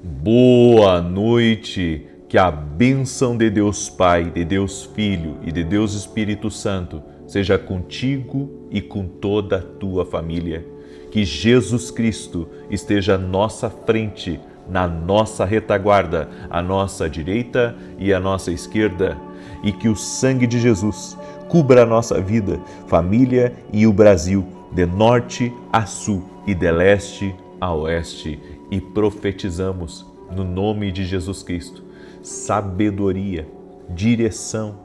Boa noite, que a bênção de Deus Pai, de Deus Filho e de Deus Espírito Santo seja contigo e com toda a tua família. Que Jesus Cristo esteja à nossa frente, na nossa retaguarda, à nossa direita e à nossa esquerda, e que o sangue de Jesus cubra a nossa vida, família e o Brasil, de norte a sul e de leste a oeste, e profetizamos no nome de Jesus Cristo sabedoria, direção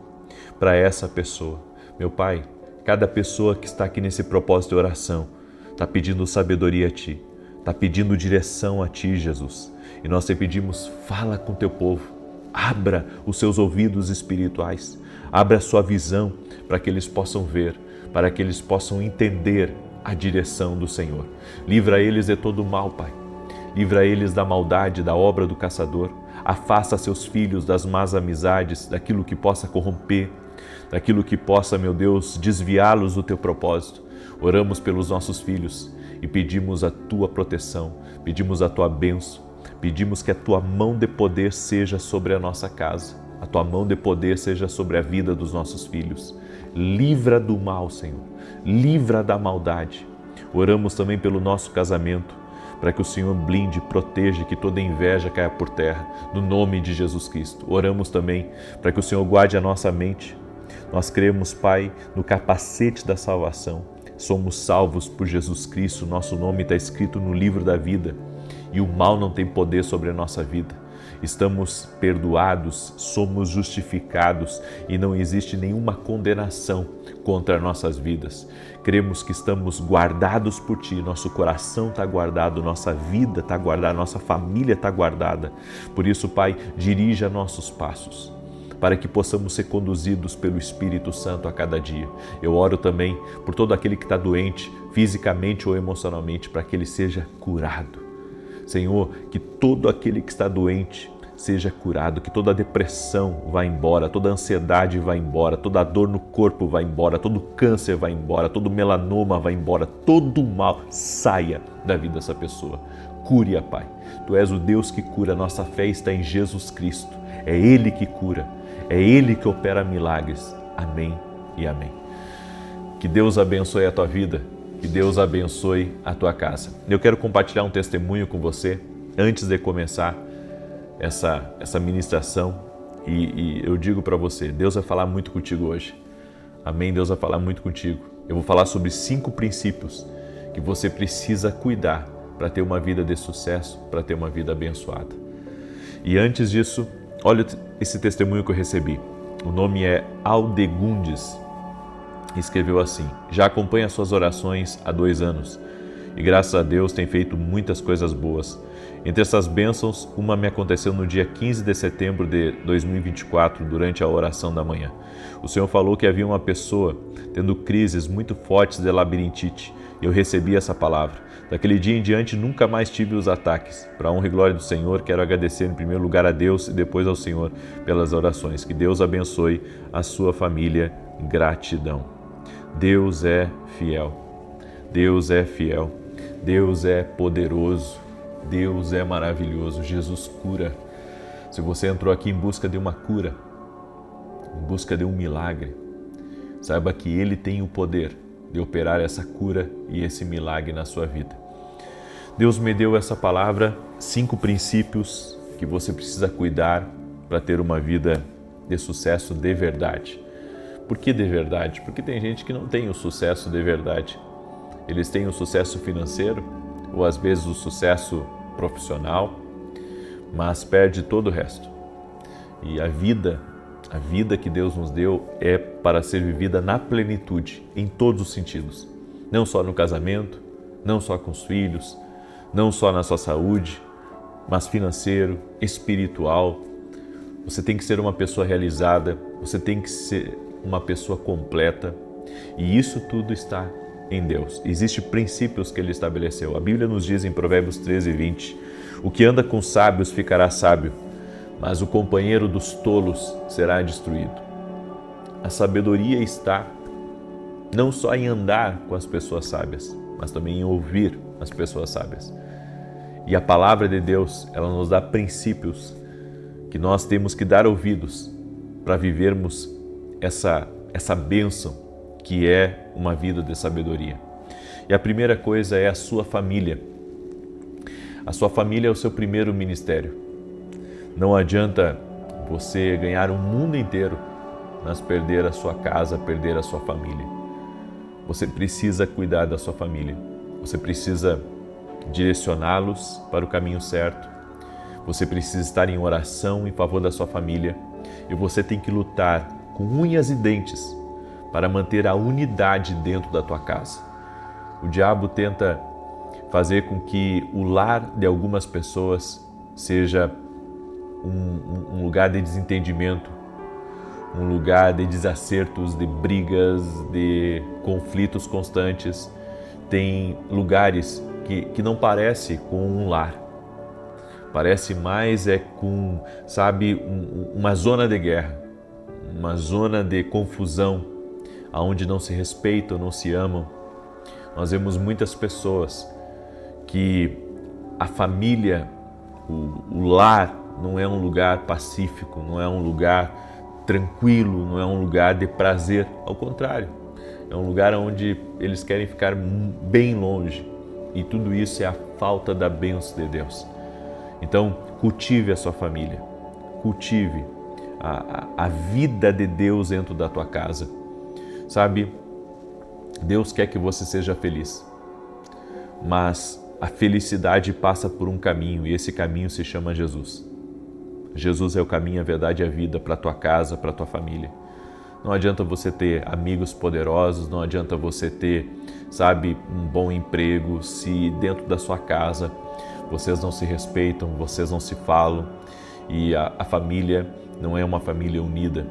para essa pessoa. Meu Pai, cada pessoa que está aqui nesse propósito de oração está pedindo sabedoria a Ti, está pedindo direção a Ti, Jesus. E nós te pedimos, fala com Teu povo, abra os seus ouvidos espirituais, abra a sua visão para que eles possam ver, para que eles possam entender a direção do Senhor. Livra eles de todo o mal, Pai. Livra eles da maldade, da obra do caçador. Afasta seus filhos das más amizades, daquilo que possa corromper, daquilo que possa, meu Deus, desviá-los do Teu propósito. Oramos pelos nossos filhos e pedimos a Tua proteção, pedimos a Tua bênção, pedimos que a Tua mão de poder seja sobre a nossa casa, a Tua mão de poder seja sobre a vida dos nossos filhos. Livra do mal, Senhor, livra da maldade. Oramos também pelo nosso casamento, para que o Senhor blinde, proteja, que toda inveja caia por terra, no nome de Jesus Cristo. Oramos também para que o Senhor guarde a nossa mente. Nós cremos, Pai, no capacete da salvação. Somos salvos por Jesus Cristo, nosso nome está escrito no livro da vida e o mal não tem poder sobre a nossa vida. Estamos perdoados, somos justificados e não existe nenhuma condenação contra nossas vidas. Cremos que estamos guardados por Ti, nosso coração está guardado, nossa vida está guardada, nossa família está guardada. Por isso, Pai, dirija nossos passos, para que possamos ser conduzidos pelo Espírito Santo a cada dia. Eu oro também por todo aquele que está doente, fisicamente ou emocionalmente, para que ele seja curado. Senhor, que todo aquele que está doente seja curado, que toda a depressão vá embora, toda a ansiedade vá embora, toda a dor no corpo vá embora, todo o câncer vá embora, todo o melanoma vá embora, todo o mal saia da vida dessa pessoa. Cure-a, Pai. Tu és o Deus que cura, nossa fé está em Jesus Cristo. É Ele que cura, é Ele que opera milagres. Amém e amém. Que Deus abençoe a tua vida. Que Deus abençoe a tua casa. Eu quero compartilhar um testemunho com você antes de começar essa ministração e eu digo para você, Deus vai falar muito contigo hoje. Amém? Deus vai falar muito contigo. Eu vou falar sobre 5 princípios que você precisa cuidar para ter uma vida de sucesso, para ter uma vida abençoada. E antes disso, olha esse testemunho que eu recebi. O nome é Aldegundes. Escreveu assim: já acompanho as suas orações há 2 anos e graças a Deus tem feito muitas coisas boas. Entre essas bênçãos, uma me aconteceu no dia 15 de setembro de 2024, durante a oração da manhã. O Senhor falou que havia uma pessoa tendo crises muito fortes de labirintite e eu recebi essa palavra. Daquele dia em diante nunca mais tive os ataques. Para a honra e glória do Senhor, quero agradecer em primeiro lugar a Deus e depois ao Senhor pelas orações. Que Deus abençoe a sua família. Gratidão. Deus é fiel, Deus é fiel, Deus é poderoso, Deus é maravilhoso, Jesus cura. Se você entrou aqui em busca de uma cura, em busca de um milagre, saiba que Ele tem o poder de operar essa cura e esse milagre na sua vida. Deus me deu essa palavra, 5 princípios que você precisa cuidar para ter uma vida de sucesso de verdade. Por que de verdade? Porque tem gente que não tem o sucesso de verdade. Eles têm o sucesso financeiro ou às vezes o sucesso profissional, mas perde todo o resto. E a vida que Deus nos deu é para ser vivida na plenitude, em todos os sentidos. Não só no casamento, não só com os filhos, não só na sua saúde, mas financeiro, espiritual. Você tem que ser uma pessoa realizada, você tem que ser uma pessoa completa, e isso tudo está em Deus. Existem princípios que Ele estabeleceu. A Bíblia nos diz em Provérbios 13:20, o que anda com sábios ficará sábio, mas o companheiro dos tolos será destruído. A sabedoria está não só em andar com as pessoas sábias, mas também em ouvir as pessoas sábias. E a palavra de Deus, ela nos dá princípios que nós temos que dar ouvidos para vivermos essa bênção que é uma vida de sabedoria. E a primeira coisa é a sua família. A sua família é o seu primeiro ministério. Não adianta você ganhar o mundo inteiro, mas perder a sua casa, perder a sua família. Você precisa cuidar da sua família. Você precisa direcioná-los para o caminho certo. Você precisa estar em oração em favor da sua família. E você tem que lutar com unhas e dentes para manter a unidade dentro da tua casa. O diabo tenta fazer com que o lar de algumas pessoas seja um lugar de desentendimento, um lugar de desacertos, de brigas, de conflitos constantes. Tem lugares que não parece com um lar. Parece mais com, uma zona de guerra, uma zona de confusão, onde não se respeitam, não se amam. Nós vemos muitas pessoas que a família, o lar, não é um lugar pacífico, não é um lugar tranquilo, não é um lugar de prazer. Ao contrário, é um lugar onde eles querem ficar bem longe. E tudo isso é a falta da bênção de Deus. Então, cultive a sua família, cultive a vida de Deus dentro da tua casa. Sabe, Deus quer que você seja feliz, mas a felicidade passa por um caminho e esse caminho se chama Jesus. Jesus é o caminho, a verdade e a vida para a tua casa, para a tua família. Não adianta você ter amigos poderosos, não adianta você ter, um bom emprego, se dentro da sua casa vocês não se respeitam, vocês não se falam e a família não é uma família unida.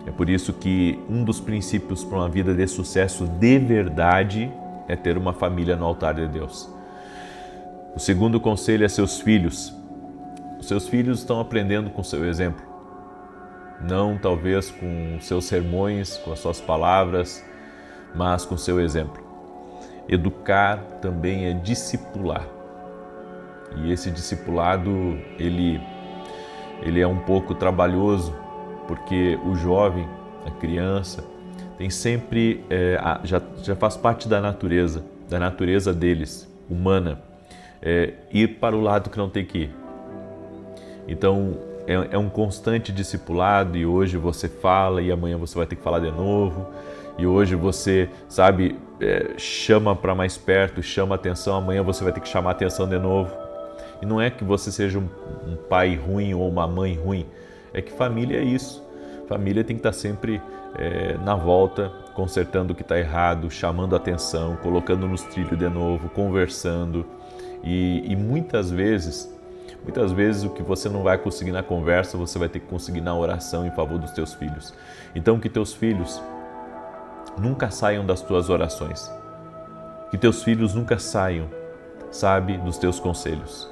É por isso que um dos princípios para uma vida de sucesso de verdade é ter uma família no altar de Deus. O segundo conselho é seus filhos. Os seus filhos estão aprendendo com o seu exemplo. Não talvez com seus sermões, com as suas palavras, mas com o seu exemplo. Educar também é discipular. E esse discipulado, ele é um pouco trabalhoso, porque o jovem, a criança, tem sempre, já faz parte da natureza deles, humana, ir para o lado que não tem que ir. Então, é um constante discipulado e hoje você fala e amanhã você vai ter que falar de novo. E hoje você, chama para mais perto, chama atenção, amanhã você vai ter que chamar atenção de novo. E não é que você seja um pai ruim ou uma mãe ruim, é que família é isso. Família tem que estar sempre na volta, consertando o que está errado, chamando atenção, colocando nos trilhos de novo, conversando. E muitas vezes o que você não vai conseguir na conversa, você vai ter que conseguir na oração em favor dos teus filhos. Então que teus filhos nunca saiam das tuas orações. Que teus filhos nunca saiam, dos teus conselhos.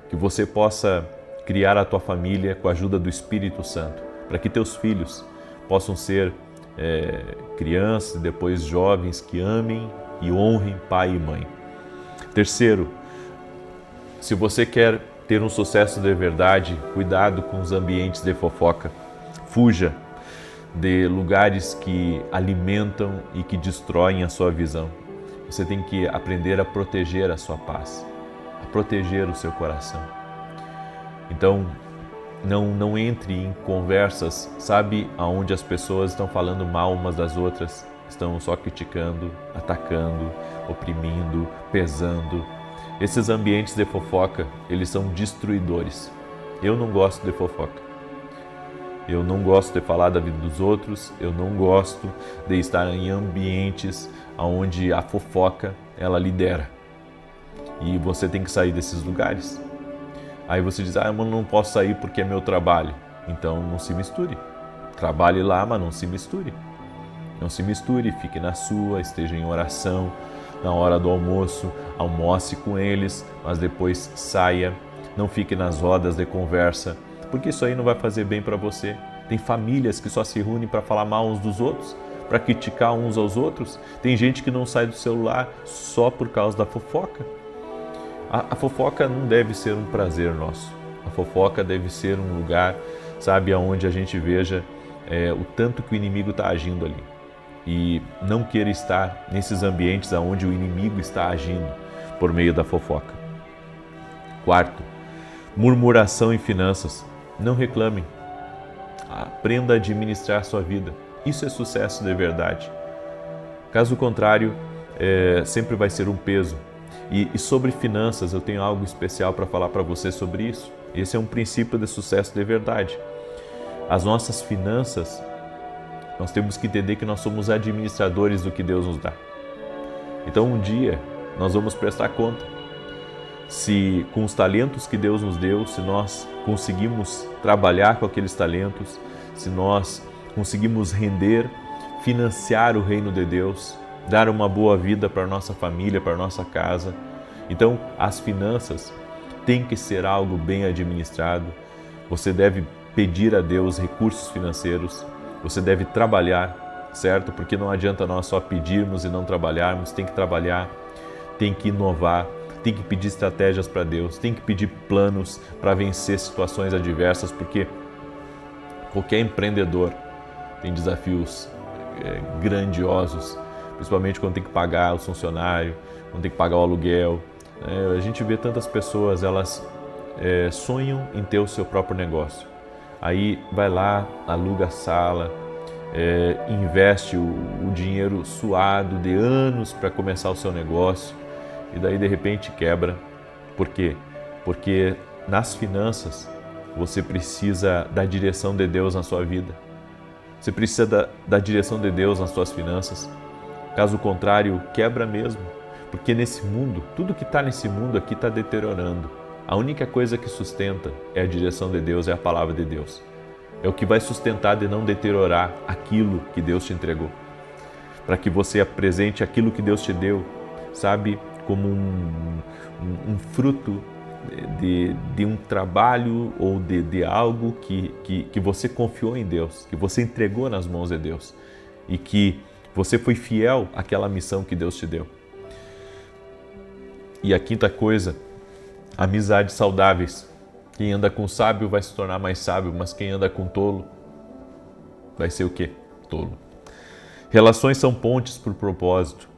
Que você possa criar a tua família com a ajuda do Espírito Santo, para que teus filhos possam ser crianças e depois jovens que amem e honrem pai e mãe. Terceiro, se você quer ter um sucesso de verdade, cuidado com os ambientes de fofoca. Fuja de lugares que alimentam e que destroem a sua visão. Você tem que aprender a proteger a sua paz, a proteger o seu coração. Então, não entre em conversas, aonde as pessoas estão falando mal umas das outras, estão só criticando, atacando, oprimindo, pesando. Esses ambientes de fofoca, eles são destruidores. Eu não gosto de fofoca. Eu não gosto de falar da vida dos outros, eu não gosto de estar em ambientes onde a fofoca, ela lidera. E você tem que sair desses lugares. Aí você diz, eu não posso sair porque é meu trabalho. Então não se misture. Trabalhe lá, mas não se misture. Não se misture, fique na sua, esteja em oração. Na hora do almoço, almoce com eles, mas depois saia. Não fique nas rodas de conversa, porque isso aí não vai fazer bem para você. Tem famílias que só se reúnem para falar mal uns dos outros, para criticar uns aos outros. Tem gente que não sai do celular só por causa da fofoca. A fofoca não deve ser um prazer nosso. A fofoca deve ser um lugar, sabe, onde a gente veja o tanto que o inimigo está agindo ali. E não queira estar nesses ambientes onde o inimigo está agindo por meio da fofoca. Quarto, murmuração em finanças. Não reclamem. Aprenda a administrar sua vida. Isso é sucesso de verdade. Caso contrário, sempre vai ser um peso. E sobre finanças, eu tenho algo especial para falar para você sobre isso. Esse é um princípio de sucesso de verdade. As nossas finanças, nós temos que entender que nós somos administradores do que Deus nos dá. Então, um dia, nós vamos prestar conta. Se com os talentos que Deus nos deu, se nós conseguimos trabalhar com aqueles talentos, se nós conseguimos render, financiar o reino de Deus, dar uma boa vida para a nossa família, para a nossa casa. Então, as finanças têm que ser algo bem administrado. Você deve pedir a Deus recursos financeiros, você deve trabalhar, certo? Porque não adianta nós só pedirmos e não trabalharmos, tem que trabalhar, tem que inovar, tem que pedir estratégias para Deus, tem que pedir planos para vencer situações adversas, porque qualquer empreendedor tem desafios grandiosos, principalmente quando tem que pagar o funcionário, quando tem que pagar o aluguel. A gente vê tantas pessoas, elas sonham em ter o seu próprio negócio. Aí vai lá, aluga a sala, investe o dinheiro suado de anos para começar o seu negócio e daí de repente quebra. Por quê? Porque nas finanças você precisa da direção de Deus na sua vida. Você precisa da direção de Deus nas suas finanças. Caso contrário, quebra mesmo. Porque nesse mundo, tudo que está nesse mundo aqui está deteriorando. A única coisa que sustenta é a direção de Deus, é a palavra de Deus. É o que vai sustentar de não deteriorar aquilo que Deus te entregou. Para que você apresente aquilo que Deus te deu, sabe, como um fruto de um trabalho ou de algo que você confiou em Deus, que você entregou nas mãos de Deus e que você foi fiel àquela missão que Deus te deu. E a quinta coisa, amizades saudáveis. Quem anda com sábio vai se tornar mais sábio, mas quem anda com tolo vai ser o quê? Tolo. Relações são pontes para o propósito.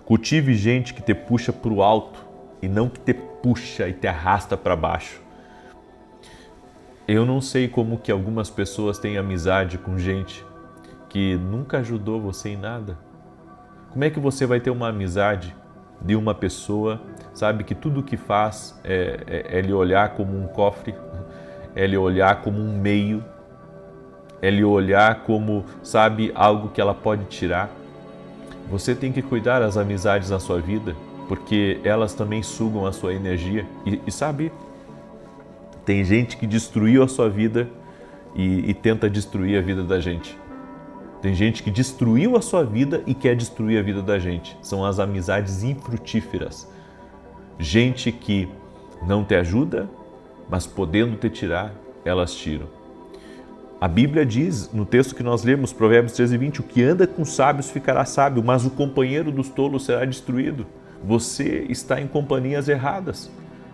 Cultive gente que te puxa para o alto e não que te puxa e te arrasta para baixo. Eu não sei como que algumas pessoas têm amizade com gente que nunca ajudou você em nada. Como é que você vai ter uma amizade de uma pessoa, sabe, que tudo o que faz é lhe olhar como um cofre, é lhe olhar como um meio, é lhe olhar como, sabe, algo que ela pode tirar? Você tem que cuidar das amizades na sua vida, porque elas também sugam a sua energia. E sabe, tem gente que destruiu a sua vida e tenta destruir a vida da gente. Tem gente que destruiu a sua vida e quer destruir a vida da gente. São as amizades infrutíferas. Gente que não te ajuda, mas podendo te tirar, elas tiram. A Bíblia diz, no texto que nós lemos, Provérbios 13:20, o que anda com sábios ficará sábio, mas o companheiro dos tolos será destruído. Você está em companhias erradas.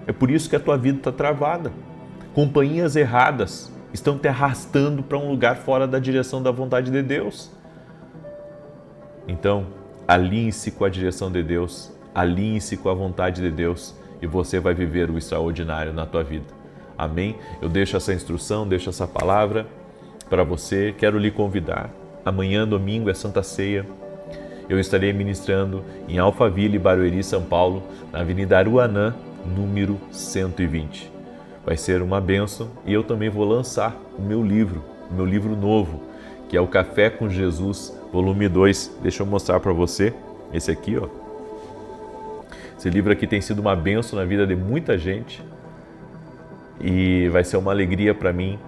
É por isso que a tua vida está travada. Companhias erradas estão te arrastando para um lugar fora da direção da vontade de Deus. Então, alinhe-se com a direção de Deus, alinhe-se com a vontade de Deus e você vai viver o extraordinário na tua vida. Amém? Eu deixo essa instrução, deixo essa palavra para você. Quero lhe convidar. Amanhã, domingo, é Santa Ceia. Eu estarei ministrando em Alphaville, Barueri, São Paulo, na Avenida Aruanã, número 120. Vai ser uma bênção e eu também vou lançar o meu livro novo, que é o Café com Jesus, volume 2. Deixa eu mostrar para você, esse aqui, ó. Esse livro aqui tem sido uma bênção na vida de muita gente e vai ser uma alegria para mim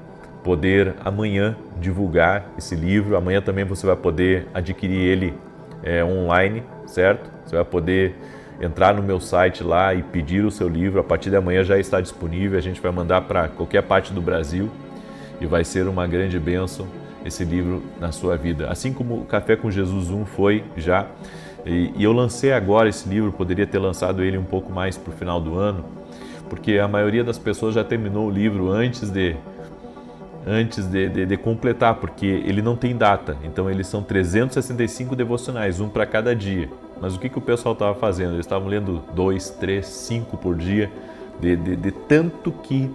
poder amanhã divulgar esse livro. Amanhã também você vai poder adquirir ele online, certo? Você vai poder entrar no meu site lá e pedir o seu livro. A partir de amanhã já está disponível, a gente vai mandar para qualquer parte do Brasil e vai ser uma grande bênção esse livro na sua vida. Assim como o Café com Jesus 1 foi já, e eu lancei agora esse livro, poderia ter lançado ele um pouco mais para o final do ano, porque a maioria das pessoas já terminou o livro antes de completar, porque ele não tem data. Então eles são 365 devocionais, um para cada dia. Mas o que o pessoal estava fazendo? Eles estavam lendo 2, 3, 5 por dia, de tanto que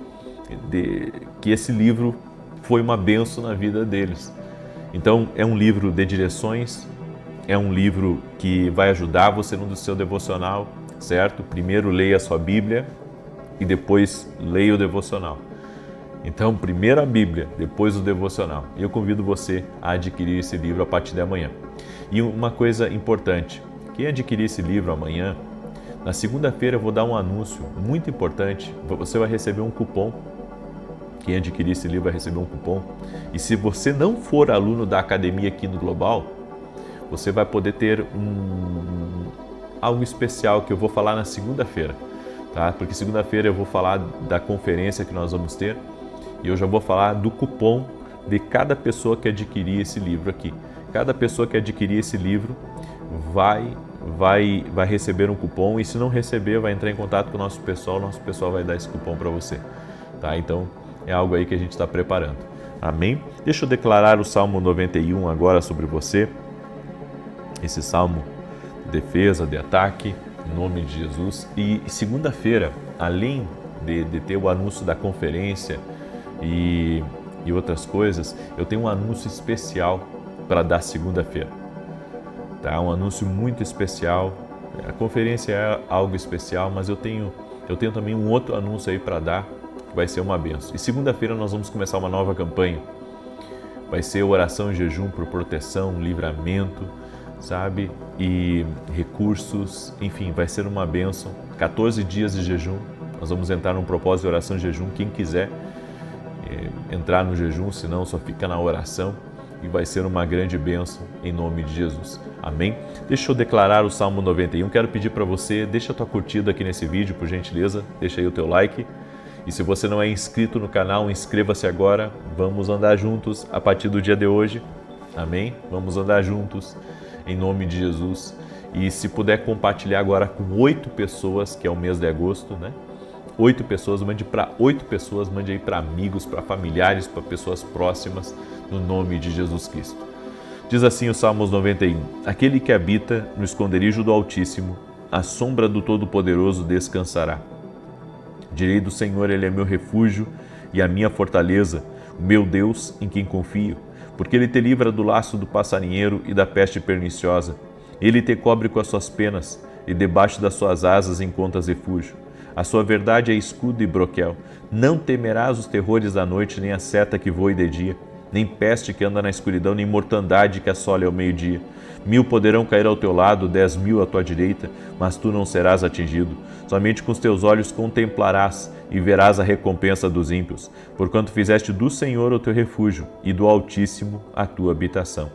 esse livro foi uma bênção na vida deles. Então é um livro de direções, é um livro que vai ajudar você no seu devocional, certo? Primeiro leia a sua Bíblia e depois leia o devocional. Então, primeiro a Bíblia, depois o devocional. E eu convido você a adquirir esse livro a partir de amanhã. E uma coisa importante, quem adquirir esse livro amanhã, na segunda-feira eu vou dar um anúncio muito importante. Você vai receber um cupom. Quem adquirir esse livro vai receber um cupom. E se você não for aluno da academia aqui no Global, você vai poder ter algo especial que eu vou falar na segunda-feira, tá? Porque segunda-feira eu vou falar da conferência que nós vamos ter e eu já vou falar do cupom de cada pessoa que adquirir esse livro aqui. Cada pessoa que adquirir esse livro vai receber um cupom, e se não receber, vai entrar em contato com o nosso pessoal vai dar esse cupom para você, tá? Então é algo aí que a gente está preparando. Amém? Deixa eu declarar o Salmo 91 agora sobre você. Esse salmo de defesa, de ataque, em nome de Jesus. E segunda-feira, além de ter o anúncio da conferência e outras coisas, eu tenho um anúncio especial para dar segunda-feira. Tá? Um anúncio muito especial. A conferência é algo especial, mas eu tenho também um outro anúncio aí para dar, que vai ser uma bênção. E segunda-feira nós vamos começar uma nova campanha. Vai ser oração e jejum por proteção, livramento, sabe? E recursos, enfim, vai ser uma bênção. 14 dias de jejum, nós vamos entrar num propósito de oração e jejum. Quem quiser entrar no jejum, senão só fica na oração, e vai ser uma grande bênção em nome de Jesus. Amém? Deixa eu declarar o Salmo 91. Quero pedir para você, deixa a tua curtida aqui nesse vídeo, por gentileza, deixa aí o teu like. E se você não é inscrito no canal, inscreva-se agora. Vamos andar juntos a partir do dia de hoje. Amém? Vamos andar juntos em nome de Jesus. E se puder compartilhar agora com 8 pessoas, que é o mês de agosto, né? 8 pessoas, mande para 8 pessoas, mande aí para amigos, para familiares, para pessoas próximas, no nome de Jesus Cristo. Diz assim o Salmos 91: Aquele que habita no esconderijo do Altíssimo, à sombra do Todo-Poderoso descansará. Direi do Senhor, Ele é meu refúgio e a minha fortaleza, o meu Deus em quem confio. Porque Ele te livra do laço do passarinheiro e da peste perniciosa. Ele te cobre com as suas penas, e debaixo das suas asas encontras refúgio. A sua verdade é escudo e broquel. Não temerás os terrores da noite, nem a seta que voe de dia, nem peste que anda na escuridão, nem mortandade que assole ao meio-dia. 1000 poderão cair ao teu lado, 10.000 à tua direita, mas tu não serás atingido. Somente com os teus olhos contemplarás e verás a recompensa dos ímpios, porquanto fizeste do Senhor o teu refúgio e do Altíssimo a tua habitação.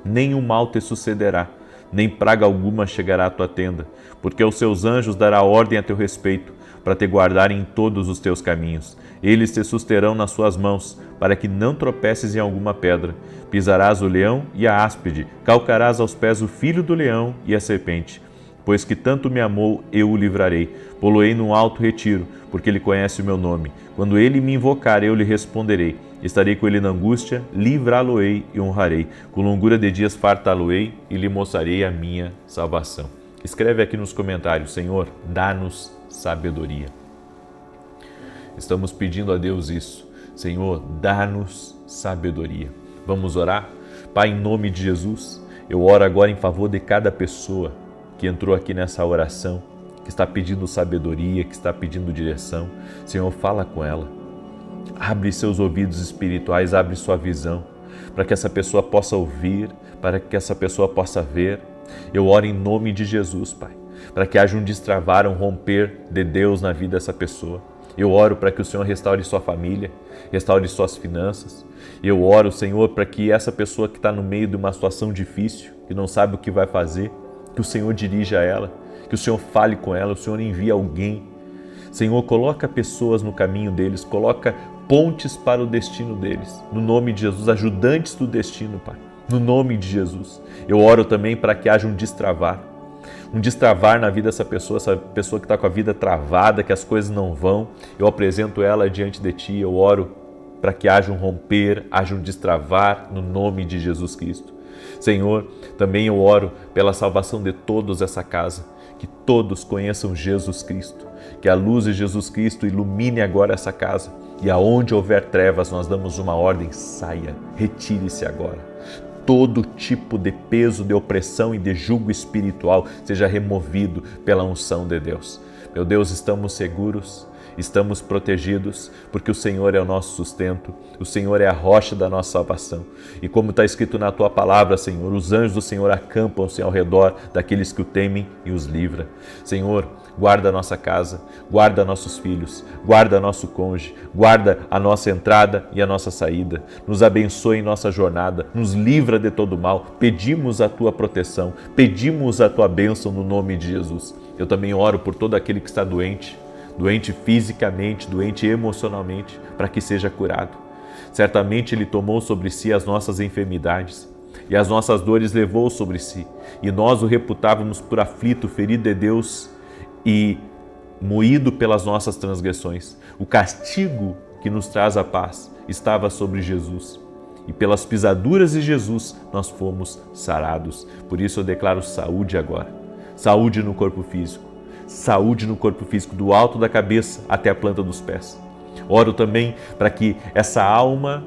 Nenhum mal te sucederá, nem praga alguma chegará à tua tenda, porque aos seus anjos dará ordem a teu respeito, para te guardarem em todos os teus caminhos. Eles te susterão nas suas mãos, para que não tropeces em alguma pedra. Pisarás o leão e a áspide, calcarás aos pés o filho do leão e a serpente. Pois que tanto me amou, eu o livrarei. Poloei num alto retiro, porque ele conhece o meu nome. Quando ele me invocar, eu lhe responderei. Estarei com ele na angústia, livrá-lo-ei e honrarei. Com longura de dias fartá-lo-ei e lhe mostrarei a minha salvação. Escreve aqui nos comentários: Senhor, dá-nos sabedoria. Estamos pedindo a Deus isso. Senhor, dá-nos sabedoria. Vamos orar? Pai, em nome de Jesus, eu oro agora em favor de cada pessoa que entrou aqui nessa oração, que está pedindo sabedoria, que está pedindo direção. Senhor, fala com ela. Abre seus ouvidos espirituais, abre sua visão, para que essa pessoa possa ouvir, para que essa pessoa possa ver. Eu oro em nome de Jesus, Pai, para que haja um destravar, um romper de Deus na vida dessa pessoa. Eu oro para que o Senhor restaure sua família, restaure suas finanças. Eu oro, Senhor, para que essa pessoa que está no meio de uma situação difícil, que não sabe o que vai fazer, que o Senhor dirija ela, que o Senhor fale com ela, o Senhor envie alguém. Senhor, coloca pessoas no caminho deles, coloca pontes para o destino deles. No nome de Jesus, ajudantes do destino, Pai. No nome de Jesus. Eu oro também para que haja um destravar, um destravar na vida dessa pessoa, essa pessoa que está com a vida travada, que as coisas não vão. Eu apresento ela diante de Ti, eu oro para que haja um romper, haja um destravar no nome de Jesus Cristo. Senhor, também eu oro pela salvação de todos essa casa, que todos conheçam Jesus Cristo, que a luz de Jesus Cristo ilumine agora essa casa e aonde houver trevas nós damos uma ordem, saia, retire-se agora. Todo tipo de peso, de opressão e de jugo espiritual seja removido pela unção de Deus. Meu Deus, estamos seguros, estamos protegidos, porque o Senhor é o nosso sustento, o Senhor é a rocha da nossa salvação. E como está escrito na Tua palavra, Senhor, os anjos do Senhor acampam-se ao redor daqueles que o temem e os livra. Senhor, guarda a nossa casa, guarda nossos filhos, guarda nosso cônjuge, guarda a nossa entrada e a nossa saída. Nos abençoe em nossa jornada, nos livra de todo mal. Pedimos a Tua proteção, pedimos a Tua bênção no nome de Jesus. Eu também oro por todo aquele que está doente fisicamente, doente emocionalmente, para que seja curado. Certamente Ele tomou sobre si as nossas enfermidades e as nossas dores levou sobre si, e nós o reputávamos por aflito, ferido de Deus e moído pelas nossas transgressões. O castigo que nos traz a paz estava sobre Jesus, e pelas pisaduras de Jesus nós fomos sarados. Por isso eu declaro saúde agora, saúde no corpo físico, saúde no corpo físico, do alto da cabeça até a planta dos pés. Oro também para que essa alma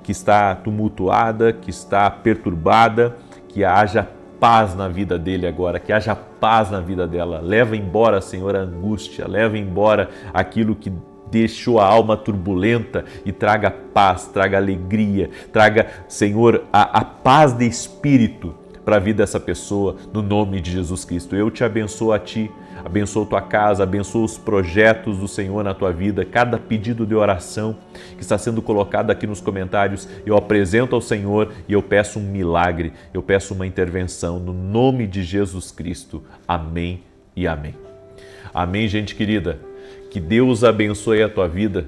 que está tumultuada, que está perturbada, que haja paz na vida dele agora, que haja paz na vida dela. Leva embora, Senhor, a angústia, leva embora aquilo que deixou a alma turbulenta e traga paz, traga alegria, traga, Senhor, a paz de espírito para a vida dessa pessoa, no nome de Jesus Cristo. Eu te abençoo a ti, abençoo tua casa, abençoo os projetos do Senhor na tua vida, cada pedido de oração que está sendo colocado aqui nos comentários, eu apresento ao Senhor e eu peço um milagre, eu peço uma intervenção no nome de Jesus Cristo. Amém e amém. Amém, gente querida. Que Deus abençoe a tua vida.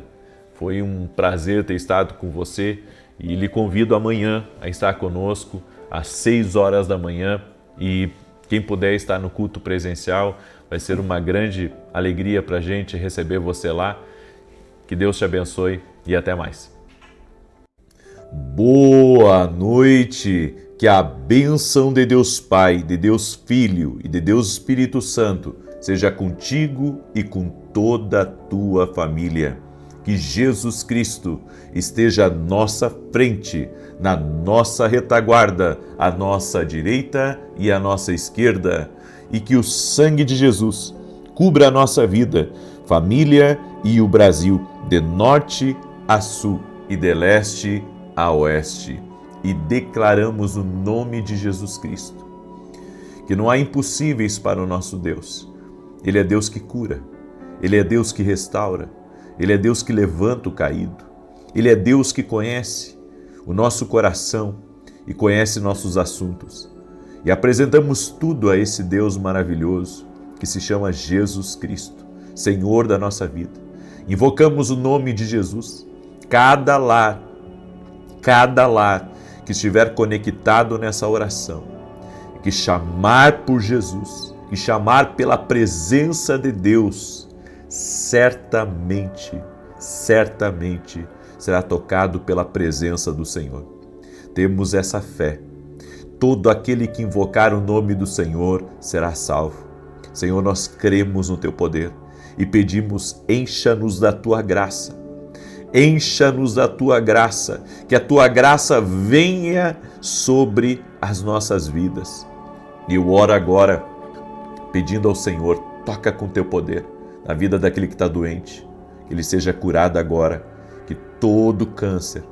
Foi um prazer ter estado com você e lhe convido amanhã a estar conosco às 6 horas da manhã, e quem puder estar no culto presencial, vai ser uma grande alegria para a gente receber você lá. Que Deus te abençoe e até mais. Boa noite! Que a bênção de Deus Pai, de Deus Filho e de Deus Espírito Santo seja contigo e com toda a tua família. Que Jesus Cristo esteja à nossa frente, na nossa retaguarda, à nossa direita e à nossa esquerda, e que o sangue de Jesus cubra a nossa vida, família e o Brasil, de norte a sul e de leste a oeste. E declaramos o nome de Jesus Cristo, que não há impossíveis para o nosso Deus. Ele é Deus que cura, Ele é Deus que restaura, Ele é Deus que levanta o caído, Ele é Deus que conhece o nosso coração e conhece nossos assuntos. E apresentamos tudo a esse Deus maravilhoso que se chama Jesus Cristo, Senhor da nossa vida. Invocamos o nome de Jesus. Cada lar que estiver conectado nessa oração, que chamar por Jesus, que chamar pela presença de Deus, certamente será tocado pela presença do Senhor. Temos essa fé. Todo aquele que invocar o nome do Senhor será salvo. Senhor, nós cremos no Teu poder e pedimos, encha-nos da Tua graça. Encha-nos da Tua graça, que a Tua graça venha sobre as nossas vidas. E eu oro agora, pedindo ao Senhor, toca com Teu poder na vida daquele que está doente, que ele seja curado agora, que todo câncer,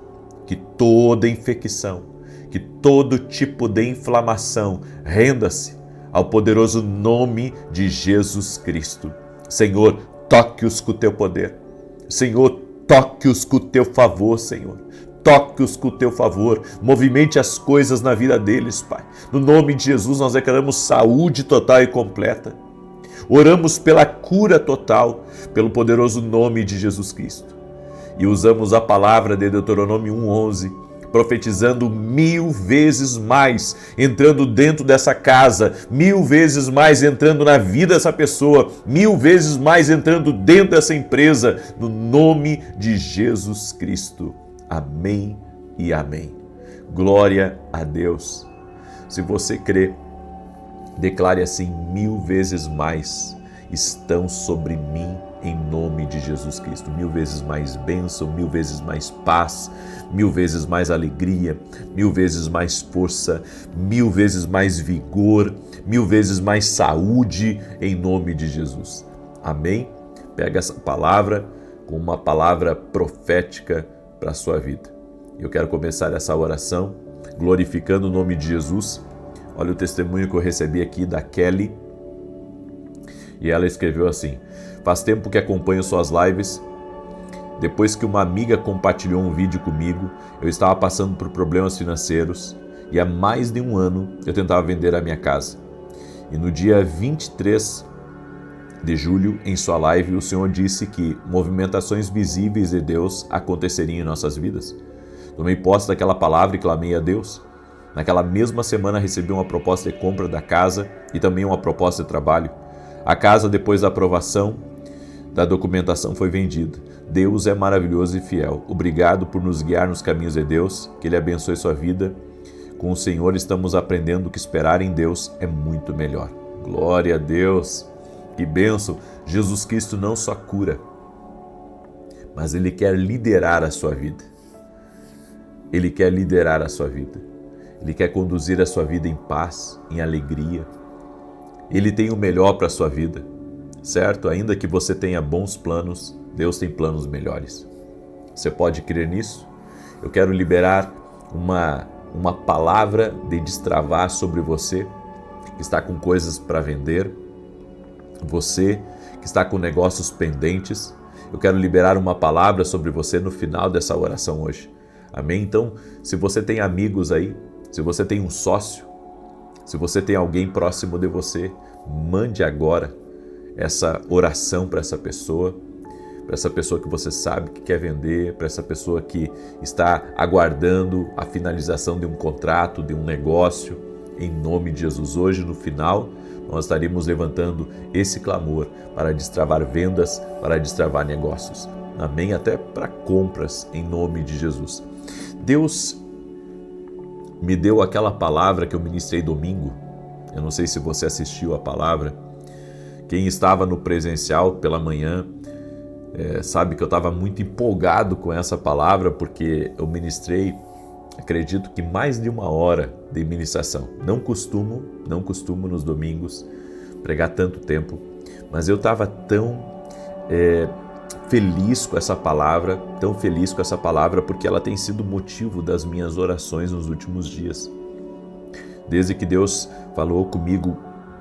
que toda infecção, que todo tipo de inflamação renda-se ao poderoso nome de Jesus Cristo. Senhor, toque-os com o Teu poder. Senhor, toque-os com o Teu favor, Senhor. Toque-os com o Teu favor. Movimente as coisas na vida deles, Pai. No nome de Jesus, nós declaramos saúde total e completa. Oramos pela cura total, pelo poderoso nome de Jesus Cristo. E usamos a palavra de Deuteronômio 1:11 profetizando 1000 vezes mais, entrando dentro dessa casa, 1000 vezes mais entrando na vida dessa pessoa, 1000 vezes mais entrando dentro dessa empresa, no nome de Jesus Cristo. Amém e amém. Glória a Deus. Se você crê, declare assim: 1000 vezes mais estão sobre mim, em nome de Jesus Cristo. 1000 vezes mais bênção, 1000 vezes mais paz, 1000 vezes mais alegria, 1000 vezes mais força, 1000 vezes mais vigor, 1000 vezes mais saúde, em nome de Jesus. Amém? Pega essa palavra como uma palavra profética para a sua vida. Eu quero começar essa oração glorificando o nome de Jesus. Olha o testemunho que eu recebi aqui da Kelly. E ela escreveu assim: faz tempo que acompanho suas lives. Depois que uma amiga compartilhou um vídeo comigo, eu estava passando por problemas financeiros e há mais de um ano eu tentava vender a minha casa. E no dia 23 de julho, em sua live, o Senhor disse que movimentações visíveis de Deus aconteceriam em nossas vidas. Tomei posse daquela palavra e clamei a Deus. Naquela mesma semana recebi uma proposta de compra da casa e também uma proposta de trabalho. A casa, depois da aprovação da documentação, foi vendida. Deus é maravilhoso e fiel. Obrigado por nos guiar nos caminhos de Deus. Que Ele abençoe sua vida. Com o Senhor estamos aprendendo que esperar em Deus é muito melhor. Glória a Deus. Que bênção. Jesus Cristo não só cura, mas Ele quer liderar a sua vida. Ele quer liderar a sua vida. Ele quer conduzir a sua vida em paz, em alegria. Ele tem o melhor para a sua vida, certo? Ainda que você tenha bons planos, Deus tem planos melhores. Você pode crer nisso? Eu quero liberar uma palavra de destravar sobre você que está com coisas para vender, você que está com negócios pendentes. Eu quero liberar uma palavra sobre você no final dessa oração hoje. Amém? Então, se você tem amigos aí, se você tem um sócio, se você tem alguém próximo de você, mande agora essa oração para essa pessoa que você sabe que quer vender, para essa pessoa que está aguardando a finalização de um contrato, de um negócio, em nome de Jesus. Hoje, no final, nós estaremos levantando esse clamor para destravar vendas, para destravar negócios. Amém? Até para compras, em nome de Jesus. Deus me deu aquela palavra que eu ministrei domingo. Eu não sei se você assistiu a palavra. Quem estava no presencial pela manhã sabe que eu estava muito empolgado com essa palavra, porque eu ministrei, acredito que mais de 1 hora de ministração. Não costumo nos domingos pregar tanto tempo, mas eu estava tão feliz com essa palavra, porque ela tem sido motivo das minhas orações nos últimos dias. Desde que Deus falou comigo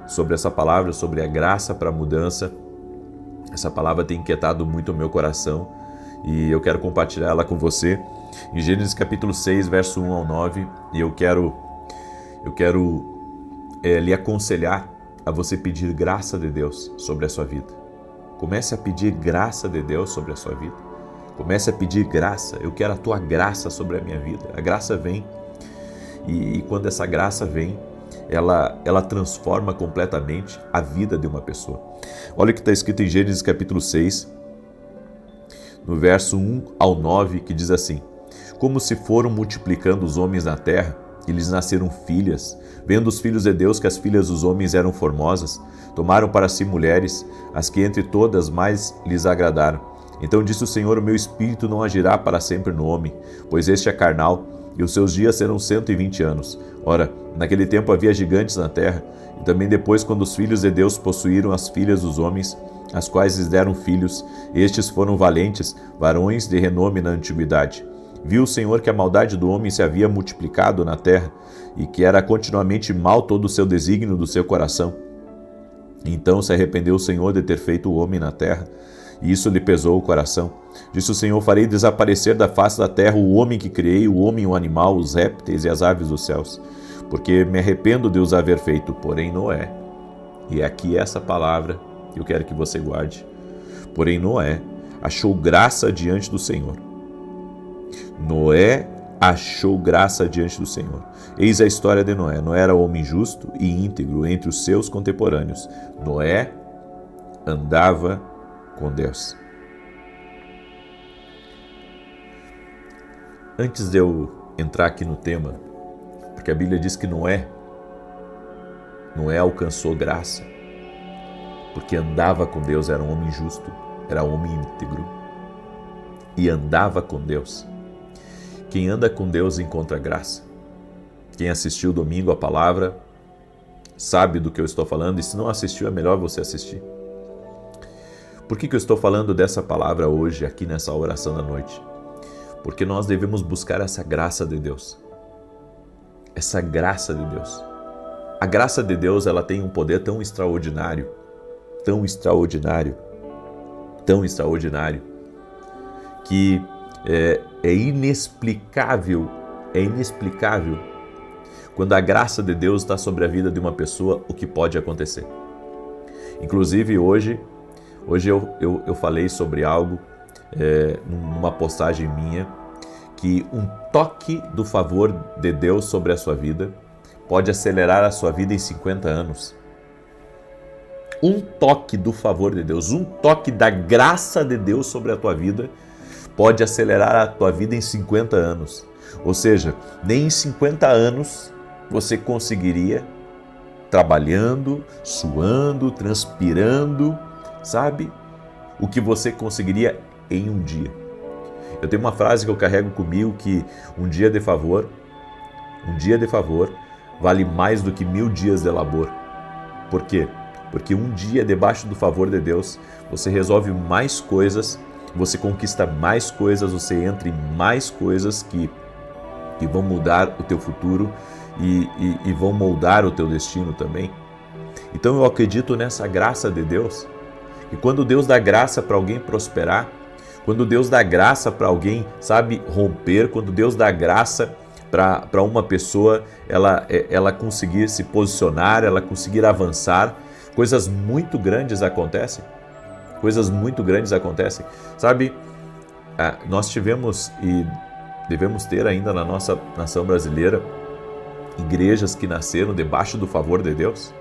sobre essa palavra, sobre a graça para a mudança, essa palavra tem inquietado muito o meu coração e eu quero compartilhar ela com você. Em Gênesis capítulo 6, verso 1 ao 9, e eu quero lhe aconselhar a você pedir graça de Deus sobre a sua vida. Comece a pedir graça de Deus sobre a sua vida. Comece a pedir graça. Eu quero a tua graça sobre a minha vida. A graça vem e quando essa graça vem, ela transforma completamente a vida de uma pessoa. Olha o que está escrito em Gênesis capítulo 6, no verso 1 ao 9, que diz assim: como se foram multiplicando os homens na terra, e lhes nasceram filhas, vendo os filhos de Deus que as filhas dos homens eram formosas, tomaram para si mulheres, as que entre todas mais lhes agradaram. Então disse o Senhor: o meu espírito não agirá para sempre no homem, pois este é carnal, e os seus dias serão 120 anos. Ora, naquele tempo havia gigantes na terra, e também depois, quando os filhos de Deus possuíram as filhas dos homens, as quais lhes deram filhos, estes foram valentes, varões de renome na antiguidade. Viu o Senhor que a maldade do homem se havia multiplicado na terra, e que era continuamente mal todo o seu desígnio do seu coração. Então se arrependeu o Senhor de ter feito o homem na terra, e isso lhe pesou o coração. Disse o Senhor: farei desaparecer da face da terra o homem que criei, o homem e o animal, os répteis e as aves dos céus, porque me arrependo de os haver feito, porém Noé. E aqui essa palavra que eu quero que você guarde. Porém Noé achou graça diante do Senhor. Noé achou graça diante do Senhor. Eis a história de Noé. Noé era homem justo e íntegro entre os seus contemporâneos. Noé andava com Deus. Antes de eu entrar aqui no tema, porque a Bíblia diz que Noé alcançou graça, porque andava com Deus, era um homem justo, era um homem íntegro e andava com Deus. Quem anda com Deus encontra graça. Quem assistiu domingo a palavra sabe do que eu estou falando, e se não assistiu é melhor você assistir. Por que eu estou falando dessa palavra hoje aqui nessa oração da noite? Porque nós devemos buscar essa graça de Deus. Essa graça de Deus. A graça de Deus, ela tem um poder tão extraordinário, tão extraordinário, tão extraordinário, que é inexplicável quando a graça de Deus está sobre a vida de uma pessoa, o que pode acontecer. Inclusive hoje eu falei sobre algo numa postagem minha, que um toque do favor de Deus sobre a sua vida pode acelerar a sua vida em 50 anos. Um toque do favor de Deus, um toque da graça de Deus sobre a tua vida pode acelerar a tua vida em 50 anos. Ou seja, nem em 50 anos você conseguiria, trabalhando, suando, transpirando, sabe? O que você conseguiria em um dia. Eu tenho uma frase que eu carrego comigo, que um dia de favor vale mais do que 1000 dias de labor. Por quê? Porque um dia debaixo do favor de Deus, você resolve mais coisas, você conquista mais coisas, você entra em mais coisas que vão mudar o teu futuro e vão moldar o teu destino também. Então eu acredito nessa graça de Deus, que quando Deus dá graça para alguém prosperar, quando Deus dá graça para alguém, sabe, romper, quando Deus dá graça para uma pessoa, ela conseguir se posicionar, ela conseguir avançar, coisas muito grandes acontecem. Coisas muito grandes acontecem. Sabe, nós tivemos e devemos ter ainda na nossa nação brasileira igrejas que nasceram debaixo do favor de Deus.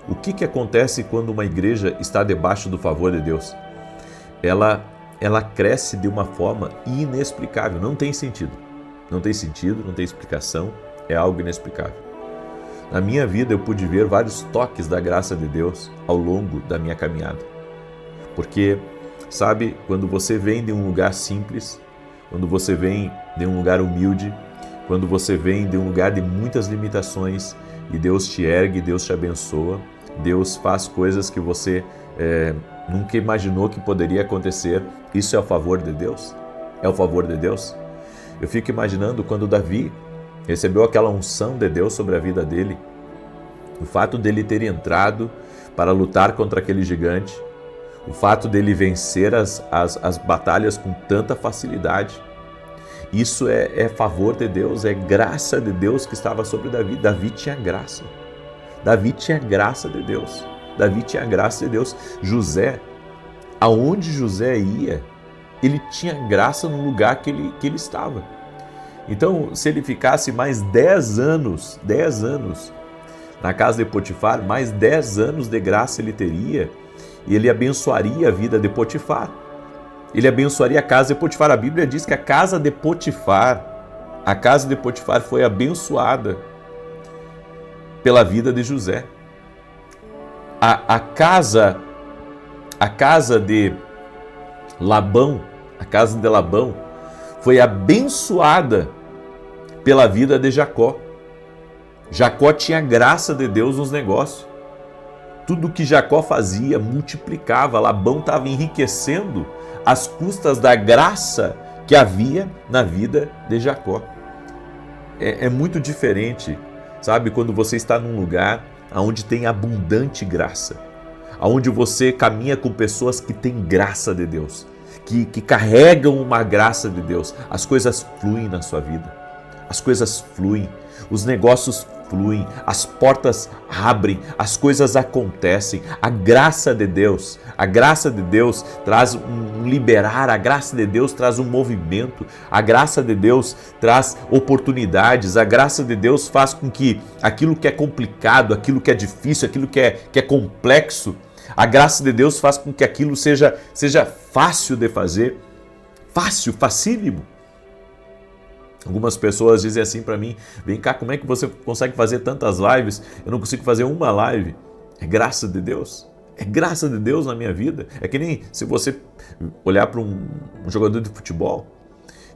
O que acontece quando uma igreja está debaixo do favor de Deus? Ela cresce de uma forma inexplicável, não tem sentido. Não tem sentido, não tem explicação, é algo inexplicável. Na minha vida eu pude ver vários toques da graça de Deus ao longo da minha caminhada. Porque, sabe, quando você vem de um lugar simples, quando você vem de um lugar humilde, quando você vem de um lugar de muitas limitações e Deus te ergue, Deus te abençoa, Deus faz coisas que você nunca imaginou que poderia acontecer. Isso é o favor de Deus? É o favor de Deus? Eu fico imaginando quando Davi recebeu aquela unção de Deus sobre a vida dele, o fato dele ter entrado para lutar contra aquele gigante, o fato dele vencer as batalhas com tanta facilidade. Isso é favor de Deus, é graça de Deus que estava sobre Davi. Davi tinha graça. Davi tinha graça de Deus. Davi tinha graça de Deus. José, aonde José ia, ele tinha graça no lugar que ele estava. Então, se ele ficasse mais 10 anos na casa de Potifar, mais 10 anos de graça ele teria, e ele abençoaria a vida de Potifar. Ele abençoaria a casa de Potifar. A Bíblia diz que a casa de Potifar foi abençoada pela vida de José. A casa de Labão, foi abençoada pela vida de Jacó. Jacó tinha graça de Deus nos negócios. Tudo que Jacó fazia multiplicava. Labão estava enriquecendo às custas da graça que havia na vida de Jacó. É muito diferente, sabe, quando você está num lugar onde tem abundante graça, onde você caminha com pessoas que têm graça de Deus, que carregam uma graça de Deus. As coisas fluem na sua vida, as coisas fluem, os negócios fluem, as portas abrem, as coisas acontecem. A graça de Deus traz um liberar, a graça de Deus traz um movimento, a graça de Deus traz oportunidades, a graça de Deus faz com que aquilo que é complicado, aquilo que é difícil, aquilo que é complexo, a graça de Deus faz com que aquilo seja fácil de fazer, facílimo. Algumas pessoas dizem assim para mim: vem cá, como é que você consegue fazer tantas lives? Eu não consigo fazer uma live. É graça de Deus. É graça de Deus na minha vida. É que nem se você olhar para um jogador de futebol,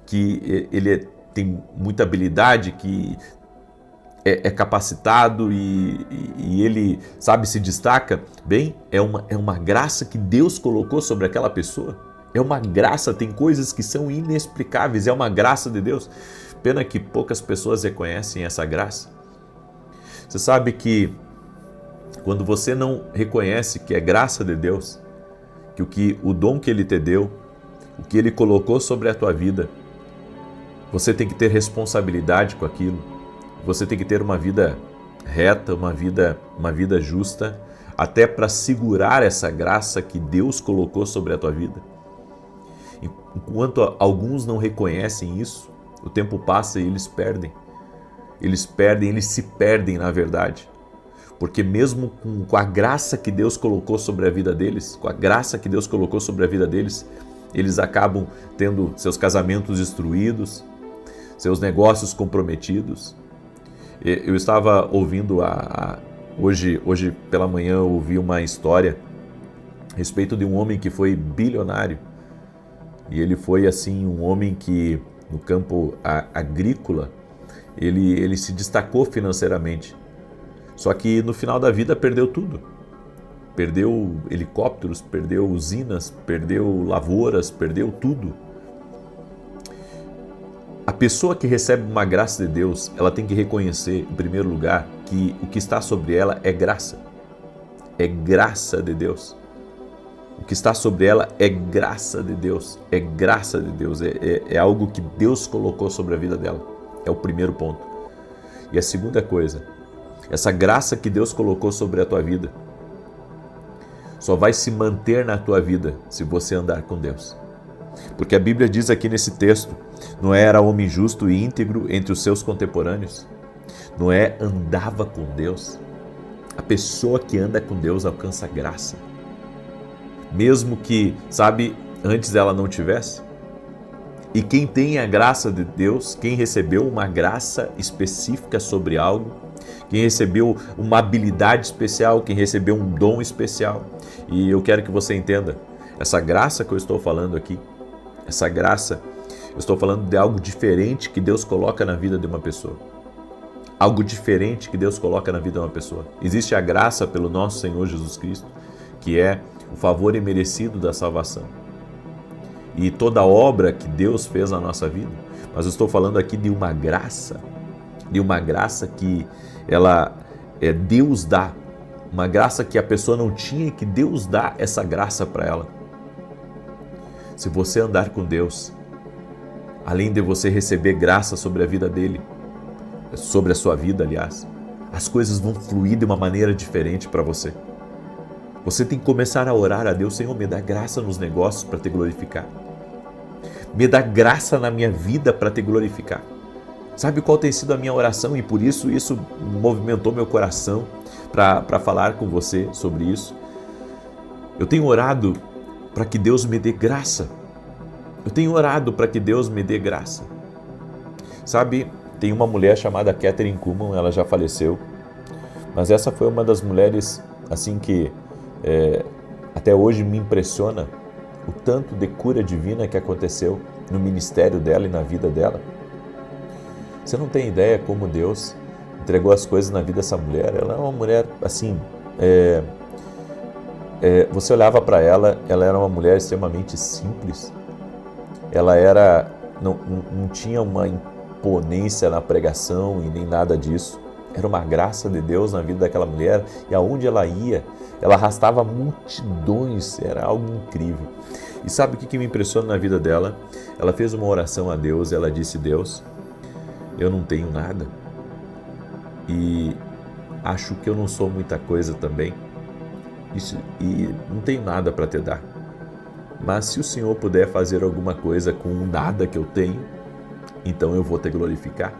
que ele tem muita habilidade, que é capacitado e ele, sabe, se destaca. Bem, é uma graça que Deus colocou sobre aquela pessoa. É uma graça, tem coisas que são inexplicáveis, é uma graça de Deus. Pena que poucas pessoas reconhecem essa graça. Você sabe que quando você não reconhece que é graça de Deus, que o dom que Ele te deu, o que Ele colocou sobre a tua vida, você tem que ter responsabilidade com aquilo, você tem que ter uma vida reta, uma vida justa, até para segurar essa graça que Deus colocou sobre a tua vida. Enquanto alguns não reconhecem isso, o tempo passa e eles se perdem na verdade. Porque mesmo com a graça que Deus colocou sobre a vida deles, eles acabam tendo seus casamentos destruídos, seus negócios comprometidos. Eu estava ouvindo, hoje pela manhã eu ouvi uma história a respeito de um homem que foi bilionário. E ele foi assim um homem que no campo agrícola ele se destacou financeiramente. Só que no final da vida perdeu tudo. Perdeu helicópteros, perdeu usinas, perdeu lavouras, perdeu tudo. A pessoa que recebe uma graça de Deus, ela tem que reconhecer, em primeiro lugar, que o que está sobre ela é graça. É graça de Deus. O que está sobre ela é graça de Deus, é algo que Deus colocou sobre a vida dela, é o primeiro ponto. E a segunda coisa, essa graça que Deus colocou sobre a tua vida, só vai se manter na tua vida se você andar com Deus. Porque a Bíblia diz aqui nesse texto, Noé era homem justo e íntegro entre os seus contemporâneos. Noé andava com Deus. A pessoa que anda com Deus alcança graça. Mesmo que, sabe, antes ela não tivesse. E quem tem a graça de Deus, quem recebeu uma graça específica sobre algo, quem recebeu uma habilidade especial, quem recebeu um dom especial. E eu quero que você entenda, essa graça que eu estou falando aqui, essa graça, eu estou falando de algo diferente que Deus coloca na vida de uma pessoa. Algo diferente que Deus coloca na vida de uma pessoa. Existe a graça pelo nosso Senhor Jesus Cristo, que é o favor imerecido da salvação. E toda obra que Deus fez na nossa vida. Mas eu estou falando aqui de uma graça que Deus dá. Uma graça que a pessoa não tinha e que Deus dá essa graça para ela. Se você andar com Deus, além de você receber graça sobre a vida dele, sobre a sua vida, aliás, as coisas vão fluir de uma maneira diferente para você. Você tem que começar a orar a Deus: Senhor, me dá graça nos negócios para te glorificar. Me dá graça na minha vida para te glorificar. Sabe qual tem sido a minha oração? E por isso movimentou meu coração para falar com você sobre isso. Eu tenho orado para que Deus me dê graça. Eu tenho orado para que Deus me dê graça. Sabe, tem uma mulher chamada Kathryn Kuhlman, ela já faleceu, mas essa foi uma das mulheres assim que até hoje me impressiona o tanto de cura divina que aconteceu no ministério dela e na vida dela. Você não tem ideia como Deus entregou as coisas na vida dessa mulher. Ela é uma mulher assim, você olhava para ela era uma mulher extremamente simples. Ela não tinha uma imponência na pregação e nem nada disso. Era uma graça de Deus na vida daquela mulher, e aonde ela ia, ela arrastava multidões, era algo incrível. E sabe o que me impressiona na vida dela? Ela fez uma oração a Deus, ela disse: Deus, eu não tenho nada. e acho que eu não sou muita coisa também e não tenho nada para te dar. Mas se o Senhor puder fazer alguma coisa com o nada que eu tenho, então eu vou te glorificar.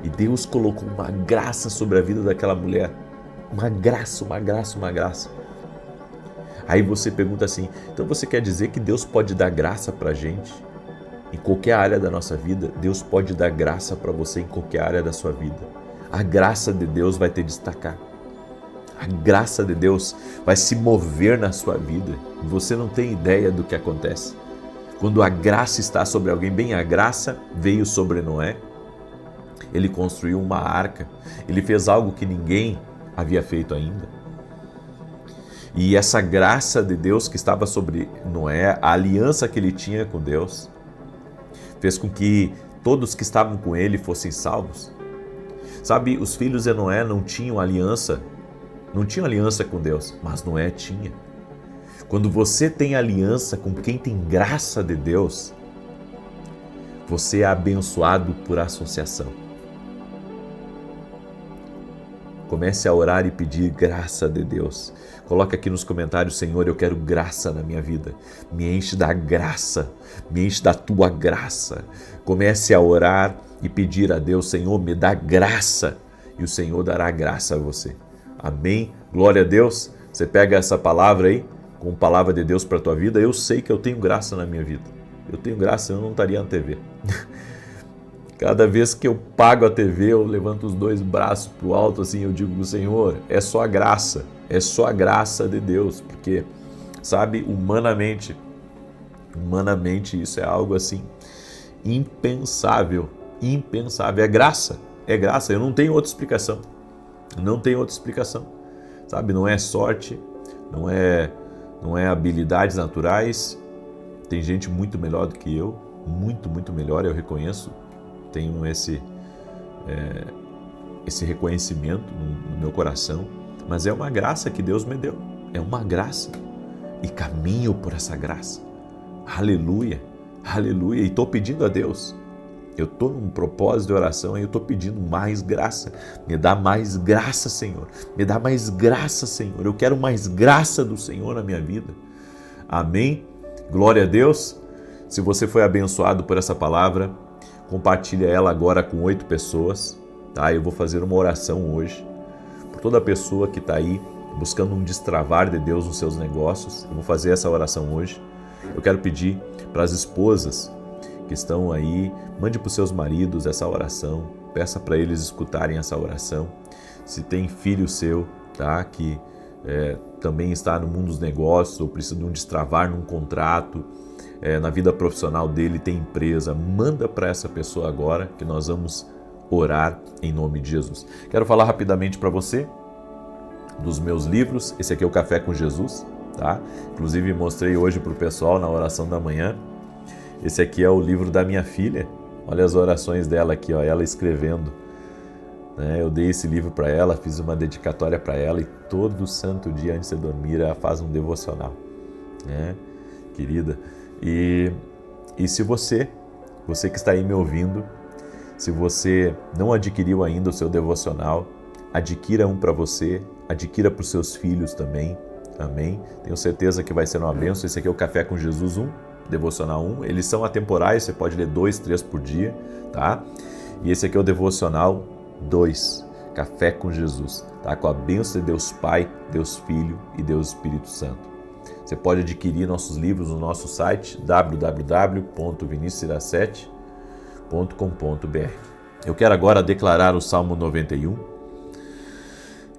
E Deus colocou uma graça sobre a vida daquela mulher. Uma graça, uma graça, uma graça. Aí você pergunta assim, então você quer dizer que Deus pode dar graça para a gente? Em qualquer área da nossa vida, Deus pode dar graça para você em qualquer área da sua vida. A graça de Deus vai te destacar. A graça de Deus vai se mover na sua vida. Você não tem ideia do que acontece. Quando a graça está sobre alguém, bem, a graça veio sobre Noé. Ele construiu uma arca. Ele fez algo que ninguém havia feito ainda. E essa graça de Deus que estava sobre Noé, a aliança que ele tinha com Deus, fez com que todos que estavam com ele fossem salvos. Sabe, os filhos de Noé não tinham aliança com Deus, mas Noé tinha. Quando você tem aliança com quem tem graça de Deus, você é abençoado por associação. Comece a orar e pedir graça de Deus. Coloca aqui nos comentários, Senhor, eu quero graça na minha vida. Me enche da graça, me enche da tua graça. Comece a orar e pedir a Deus, Senhor, me dá graça. E o Senhor dará graça a você. Amém? Glória a Deus. Você pega essa palavra aí, como palavra de Deus para a tua vida. Eu sei que eu tenho graça na minha vida. Eu tenho graça, eu não estaria na TV. Cada vez que eu pago a TV, eu levanto os dois braços para o alto, assim, eu digo, Senhor, é só a graça de Deus, porque, sabe, humanamente isso é algo assim, impensável, é graça, eu não tenho outra explicação, sabe, não é sorte, não é habilidades naturais, tem gente muito melhor do que eu, muito melhor, eu reconheço, tenho esse reconhecimento no meu coração, mas é uma graça que Deus me deu, é uma graça e caminho por essa graça, aleluia, e estou pedindo a Deus, eu estou num propósito de oração e eu estou pedindo mais graça, me dá mais graça, Senhor, eu quero mais graça do Senhor na minha vida, amém, glória a Deus. Se você foi abençoado por essa palavra, compartilha ela agora com 8 pessoas, tá? Eu vou fazer uma oração hoje por toda pessoa que está aí buscando um destravar de Deus nos seus negócios. Eu vou fazer essa oração hoje. Eu quero pedir para as esposas que estão aí, mande para os seus maridos essa oração, peça para eles escutarem essa oração. Se tem filho seu, tá? Que também está no mundo dos negócios ou precisa de um destravar num contrato, na vida profissional dele, tem empresa, manda para essa pessoa agora que nós vamos orar em nome de Jesus. Quero falar rapidamente para você dos meus livros. Esse aqui é o Café com Jesus, tá? Inclusive mostrei hoje para o pessoal na oração da manhã. Esse aqui é o livro da minha filha. Olha as orações dela aqui, ó, ela escrevendo. Eu dei esse livro para ela, fiz uma dedicatória para ela e todo santo dia antes de dormir ela faz um devocional, né? Querida. E se você que está aí me ouvindo, se você não adquiriu ainda o seu devocional, adquira um para você, adquira para os seus filhos também, amém? Tenho certeza que vai ser uma bênção. Esse aqui é o Café com Jesus 1, Devocional 1, eles são atemporais, você pode ler 2, 3 por dia, tá? E esse aqui é o Devocional 2, Café com Jesus, tá? Com a bênção de Deus Pai, Deus Filho e Deus Espírito Santo. Você pode adquirir nossos livros no nosso site www.vinicius17.com.br. Eu quero agora declarar o Salmo 91.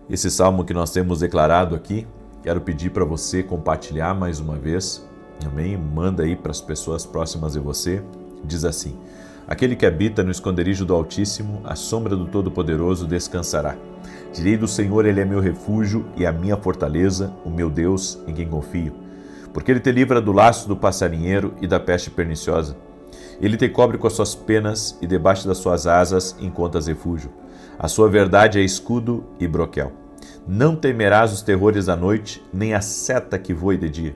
Esse salmo que nós temos declarado aqui, quero pedir para você compartilhar mais uma vez. Amém? Manda aí para as pessoas próximas de você. Diz assim: aquele que habita no esconderijo do Altíssimo, à sombra do Todo-Poderoso descansará. Direi do Senhor, Ele é meu refúgio e a minha fortaleza, o meu Deus em quem confio. Porque Ele te livra do laço do passarinheiro e da peste perniciosa. Ele te cobre com as suas penas e debaixo das suas asas encontras refúgio. A sua verdade é escudo e broquel. Não temerás os terrores da noite, nem a seta que voe de dia,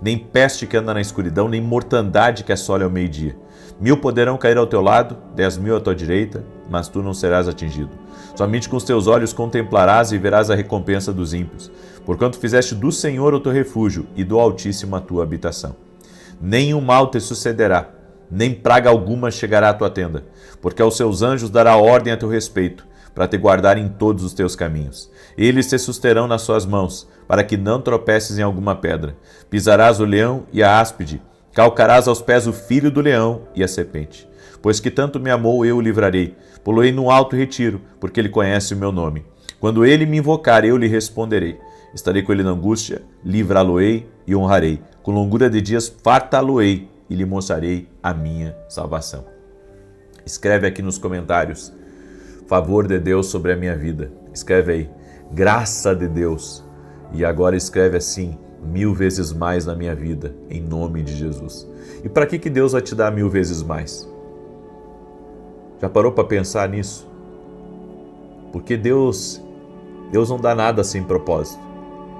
nem peste que anda na escuridão, nem mortandade que assole ao meio-dia. 1000 poderão cair ao teu lado, 10.000 à tua direita, mas tu não serás atingido. Somente com os teus olhos contemplarás e verás a recompensa dos ímpios, porquanto fizeste do Senhor o teu refúgio e do Altíssimo a tua habitação. Nenhum mal te sucederá, nem praga alguma chegará à tua tenda, porque aos seus anjos dará ordem a teu respeito, para te guardar em todos os teus caminhos. Eles te susterão nas suas mãos, para que não tropeces em alguma pedra. Pisarás o leão e a áspide, calcarás aos pés o filho do leão e a serpente. Pois que tanto me amou, eu o livrarei. Poloei num alto retiro, porque ele conhece o meu nome. Quando ele me invocar, eu lhe responderei. Estarei com ele na angústia, livrá-lo-ei e honrarei. Com longura de dias fartá-lo-ei e lhe mostrarei a minha salvação. Escreve aqui nos comentários, favor de Deus sobre a minha vida. Escreve aí, graça de Deus. E agora escreve assim, 1000 vezes mais na minha vida, em nome de Jesus. E para que Deus vai te dar 1000 vezes mais? Já parou para pensar nisso? Porque Deus não dá nada sem propósito.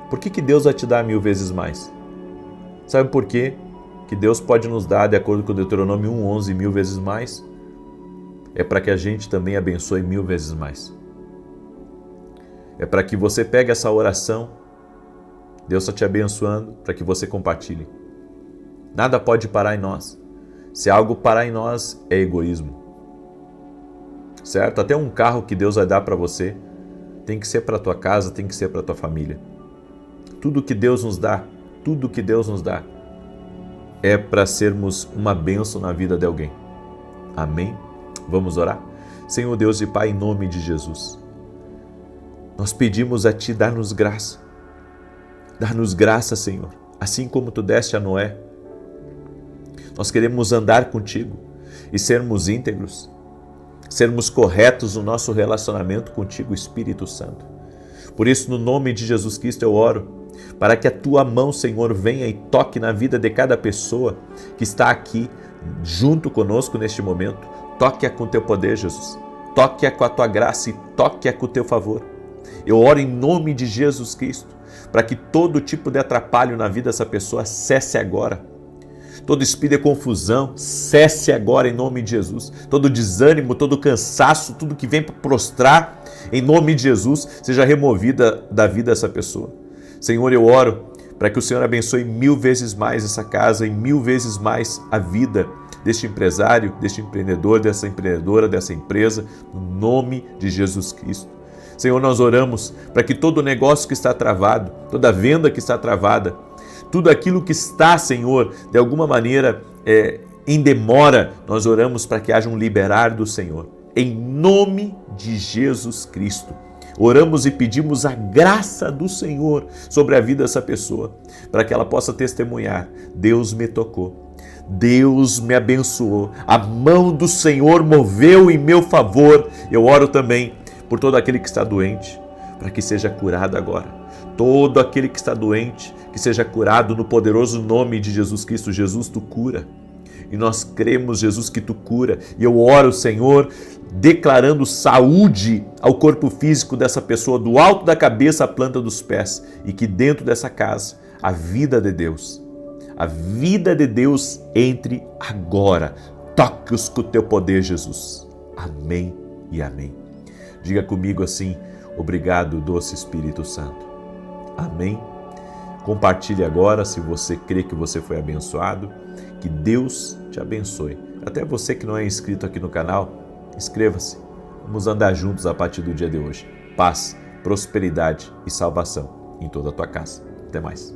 Por que Deus vai te dar 1000 vezes mais? Sabe por quê? Que Deus pode nos dar, de acordo com Deuteronômio 1:11, 1000 vezes mais? É para que a gente também abençoe 1000 vezes mais. É para que você pegue essa oração, Deus está te abençoando, para que você compartilhe. Nada pode parar em nós. Se algo parar em nós, é egoísmo. Certo? Até um carro que Deus vai dar para você, tem que ser para a tua casa, tem que ser para a tua família. Tudo que Deus nos dá, é para sermos uma bênção na vida de alguém. Amém? Vamos orar? Senhor Deus e Pai, em nome de Jesus, nós pedimos a Ti, dá-nos graça. Dá-nos graça, Senhor, assim como Tu deste a Noé. Nós queremos andar contigo e sermos íntegros, sermos corretos no nosso relacionamento contigo, Espírito Santo. Por isso, no nome de Jesus Cristo, eu oro para que a Tua mão, Senhor, venha e toque na vida de cada pessoa que está aqui junto conosco neste momento. Toque-a com Teu poder, Jesus. Toque-a com a Tua graça e toque-a com o Teu favor. Eu oro em nome de Jesus Cristo para que todo tipo de atrapalho na vida dessa pessoa cesse agora. Todo espírito de confusão cesse agora em nome de Jesus. Todo desânimo, todo cansaço, tudo que vem para prostrar, em nome de Jesus, seja removida da vida dessa pessoa. Senhor, eu oro para que o Senhor abençoe 1000 vezes mais essa casa e 1000 vezes mais a vida deste empresário, deste empreendedor, dessa empreendedora, dessa empresa, no nome de Jesus Cristo. Senhor, nós oramos para que todo negócio que está travado, toda venda que está travada, tudo aquilo que está, Senhor, de alguma maneira em demora, nós oramos para que haja um liberar do Senhor. Em nome de Jesus Cristo. Oramos e pedimos a graça do Senhor sobre a vida dessa pessoa, para que ela possa testemunhar. Deus me tocou, Deus me abençoou, a mão do Senhor moveu em meu favor. Eu oro também por todo aquele que está doente, para que seja curado agora. Todo aquele que está doente, que seja curado no poderoso nome de Jesus Cristo. Jesus, Tu cura. E nós cremos, Jesus, que Tu cura. E eu oro, Senhor, declarando saúde ao corpo físico dessa pessoa, do alto da cabeça à planta dos pés. E que dentro dessa casa, a vida de Deus entre agora. Toque-os com o Teu poder, Jesus. Amém e amém. Diga comigo assim, obrigado, doce Espírito Santo. Amém. Compartilhe agora se você crê que você foi abençoado. Que Deus te abençoe. Até você que não é inscrito aqui no canal, inscreva-se. Vamos andar juntos a partir do dia de hoje. Paz, prosperidade e salvação em toda a tua casa. Até mais.